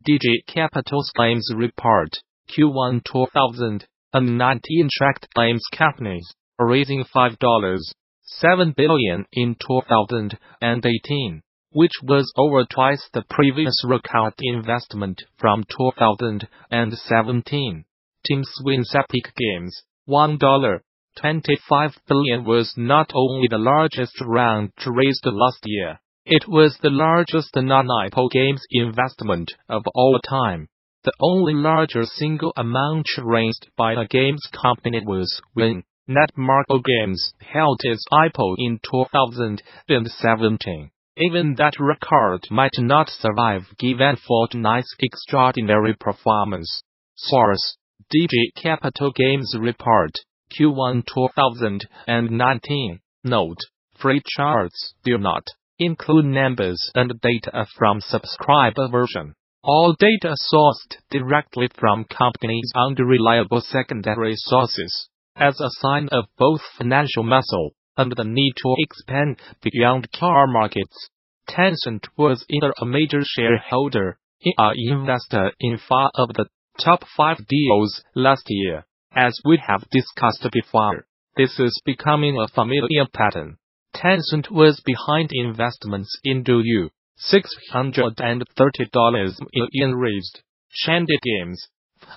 Digi-Capital's Games Report, Q1 2019 tracked games companies, raising $5.7 billion in 2018, which was over twice the previous record investment from 2017. Team Swing's Epic Games, $1.25 billion was not only the largest round raised last year, it was the largest non-IPO games investment of all time. The only larger single amount raised by a games company was when Netmarble Games held its IPO in 2017. Even that record might not survive given Fortnite's extraordinary performance. Source: Digi-Capital Games Report, Q1 2019. Note: free charts do not include numbers and data from subscriber version. All data sourced directly from companies and reliable secondary sources. As a sign of both financial muscle and the need to expand beyond car markets, Tencent was either a major shareholder or an investor in 4 of the top 5 deals last year. As we have discussed before, this is becoming a familiar pattern. Tencent was behind investments into $630 million raised, Shandy Games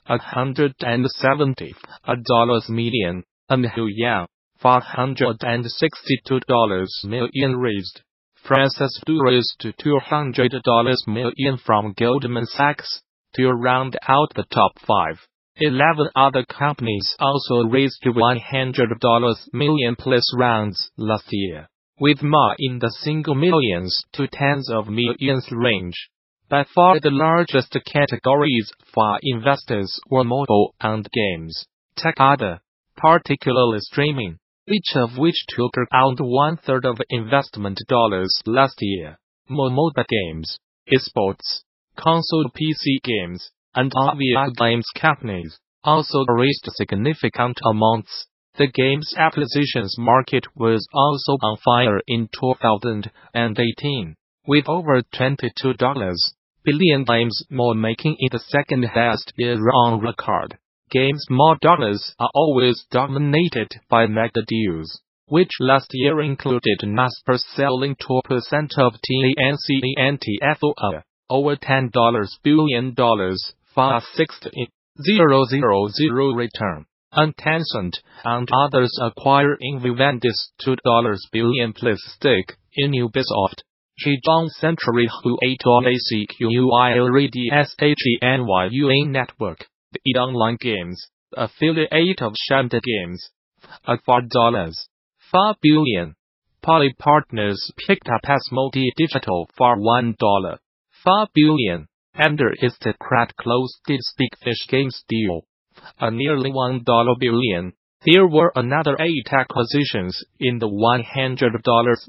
$170 million, and Huya $462 million raised. Francis Du raised $200 million from Goldman Sachs. To round out the top 5, 11 other companies also raised $100 million plus rounds last year, with more in the single millions to tens of millions range. By far the largest categories for investors were mobile and games, tech other, particularly streaming, each of which took around 1/3 of investment dollars last year. Mobile games, esports, console PC games, and VR games companies also raised significant amounts. The games acquisitions market was also on fire in 2018, with over $22 billion games more making it the second highest year on record. Games more dollars are always dominated by mega deals, which last year included Naspers selling 2% of TNCENTFO over $10 billion for a 6.000 return, and Tencent and others acquiring Vivendi's $2 billion plus stake in Ubisoft, Zhejiang Century Huaacquirdshnyu Network, the online games affiliate of Shandy Games, at $4 billion. Poly Partners picked up Asmodee Digital for $1.4 billion. And Aristocrat closed its Big Fish Games deal, a nearly $1 billion. There were another 8 acquisitions in the $100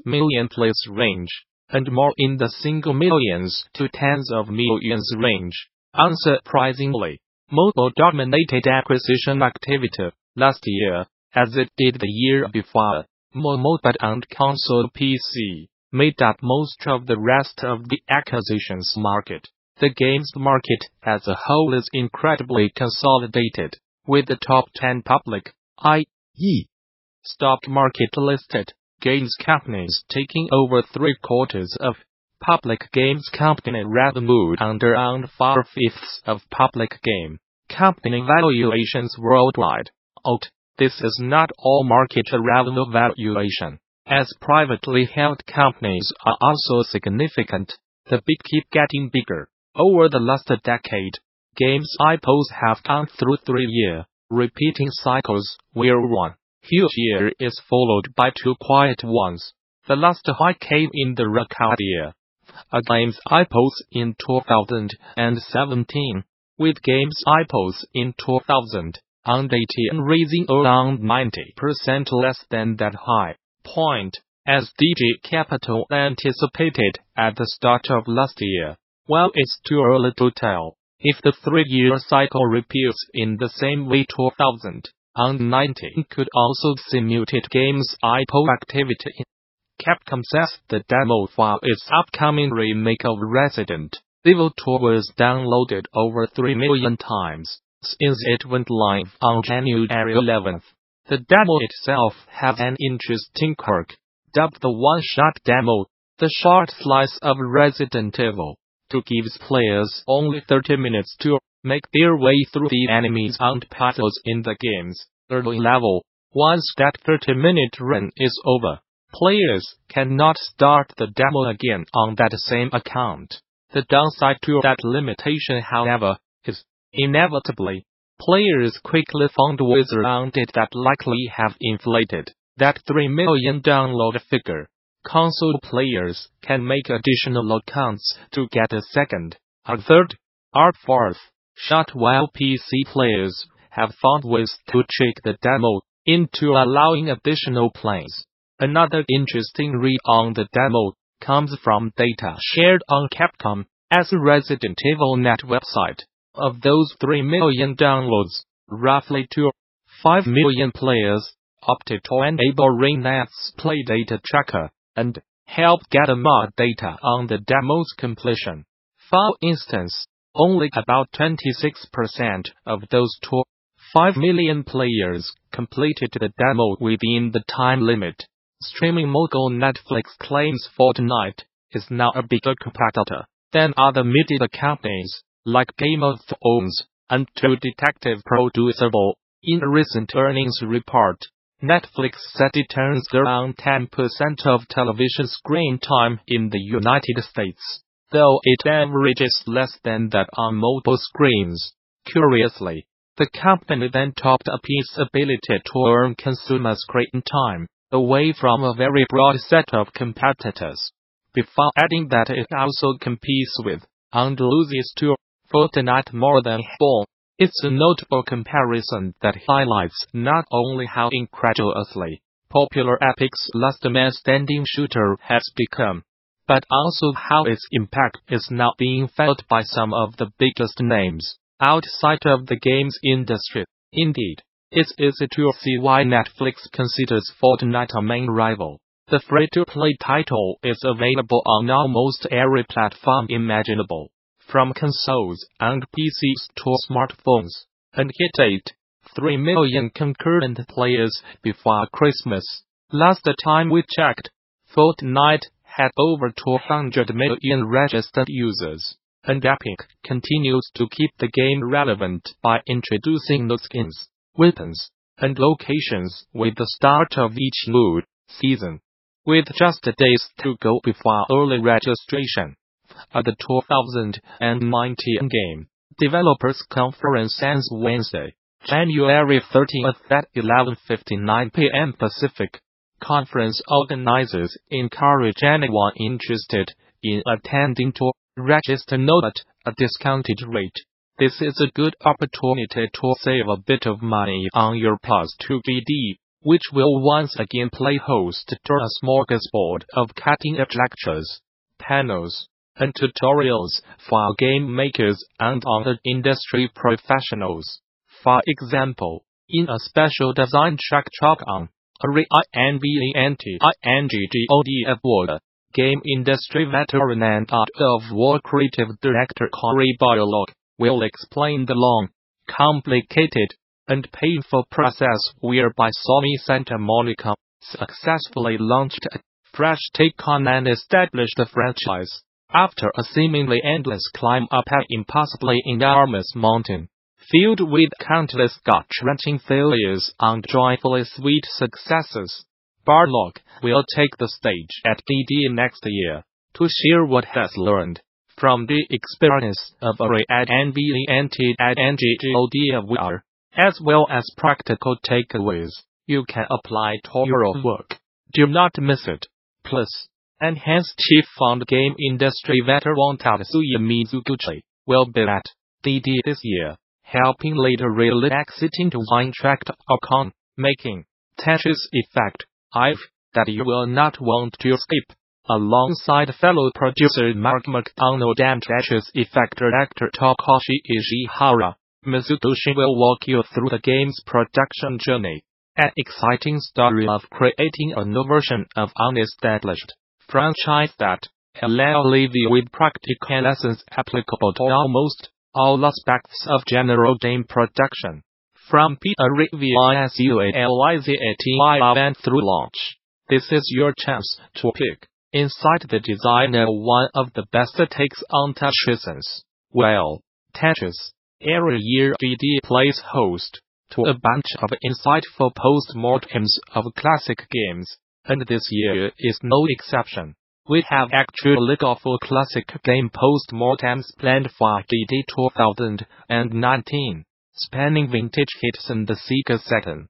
million plus range, and more in the single millions to tens of millions range. Unsurprisingly, mobile dominated acquisition activity last year, as it did the year before. Mobile and console PC made up most of the rest of the acquisitions market. The games market as a whole is incredibly consolidated, with the top 10 public, i.e., stock market listed, games companies taking over 3/4 of public games company revenue and around 4/5 of public game company valuations worldwide. This is not all market revenue valuation, as privately held companies are also significant. The big keep getting bigger. Over the last decade, games IPOs have gone through 3-year, repeating cycles, where one huge year is followed by 2 quiet ones. The last high came in the record year, a games IPOs in 2017, with games IPOs in 2018 raising around 90% less than that high point, as Digi-Capital anticipated at the start of last year. While it's too early to tell if the 3-year cycle repeats in the same way, 2019 could also see muted games IPO activity. Capcom says the demo for its upcoming remake of Resident Civil Tour was downloaded over 3 million times since it went live on January 11th. The demo itself has an interesting quirk, dubbed the one-shot demo, the short slice of Resident Evil 2 gives players only 30 minutes to make their way through the enemies and puzzles in the game's early level. Once that 30-minute run is over, players cannot start the demo again on that same account. The downside to that limitation, however, is, inevitably, players quickly found ways around it that likely have inflated that 3 million download figure. Console players can make additional accounts to get a second, a third, or fourth shot, while PC players have found ways to trick the demo into allowing additional plays. Another interesting read on the demo comes from data shared on Capcom's Resident Evil Net website. Of those 3 million downloads, roughly 2.5 million players opted to enable RingNet's Play Data Tracker and help gather more data on the demo's completion. For instance, only about 26% of those 2.5 million players completed the demo within the time limit. Streaming mogul Netflix claims Fortnite is now a bigger competitor than other media companies like Game of Thrones and True Detective producer. In a recent earnings report, Netflix said it earns around 10% of television screen time in the United States, though it averages less than that on mobile screens. Curiously, the company then topped up its ability to earn consumer screen time away from a very broad set of competitors, before adding that it also competes with and loses to Fortnite more than Ball. It's a notable comparison that highlights not only how incredulously popular Epic's Last Man Standing shooter has become, but also how its impact is now being felt by some of the biggest names outside of the games industry. Indeed, it's easy to see why Netflix considers Fortnite a main rival. The free-to-play title is available on almost every platform imaginable, from consoles and PCs to smartphones, and hit 3 million concurrent players before Christmas. Last time we checked, Fortnite had over 200 million registered users, and Epic continues to keep the game relevant by introducing new skins, weapons, and locations with the start of each loot season. With just days to go before early registration at the 2019 Game Developers Conference ends Wednesday, January 13th at 11:59 p.m. Pacific. Conference organizers encourage anyone interested in attending to register now at a discounted rate. This is a good opportunity to save a bit of money on your pass to GD, which will once again play host to a smorgasbord of cutting-edge lectures, panels, and tutorials for game makers and other industry professionals. For example, in a special design track on ReinventIngGod award, game industry veteran and Art of War creative director Cory Barlog will explain the long, complicated, and painful process whereby Sony Santa Monica successfully launched a fresh take on an established franchise, after a seemingly endless climb up an impossibly enormous mountain, filled with countless gut-wrenching failures and joyfully sweet successes. Barlog will take the stage at DD next year to share what has learned from the experience of ReinventIngGod, as well as practical takeaways you can apply to your own work. Do not miss it. Plus, enhanced Chief Fund Game Industry veteran Tatsuya Mizuguchi will be at DD this year, helping later really exciting design track on making Tetris Effect that you will not want to skip. Alongside fellow producer Mark McDonald and Tetris Effect director Takashi Ishihara, Mizuguchi will walk you through the game's production journey, an exciting story of creating a new version of unestablished franchise that allow living with practical lessons applicable to almost all aspects of general game production, from peer review and through launch. This is your chance to pick, inside the designer, one of the best takes on Tetris. Well, Tetris. Every year GD plays host to a bunch of insightful post-mortems of classic games, and this year is no exception. We have actually got classic game post-mortems planned for GD 2019, spanning vintage hits and the Sega Saturn.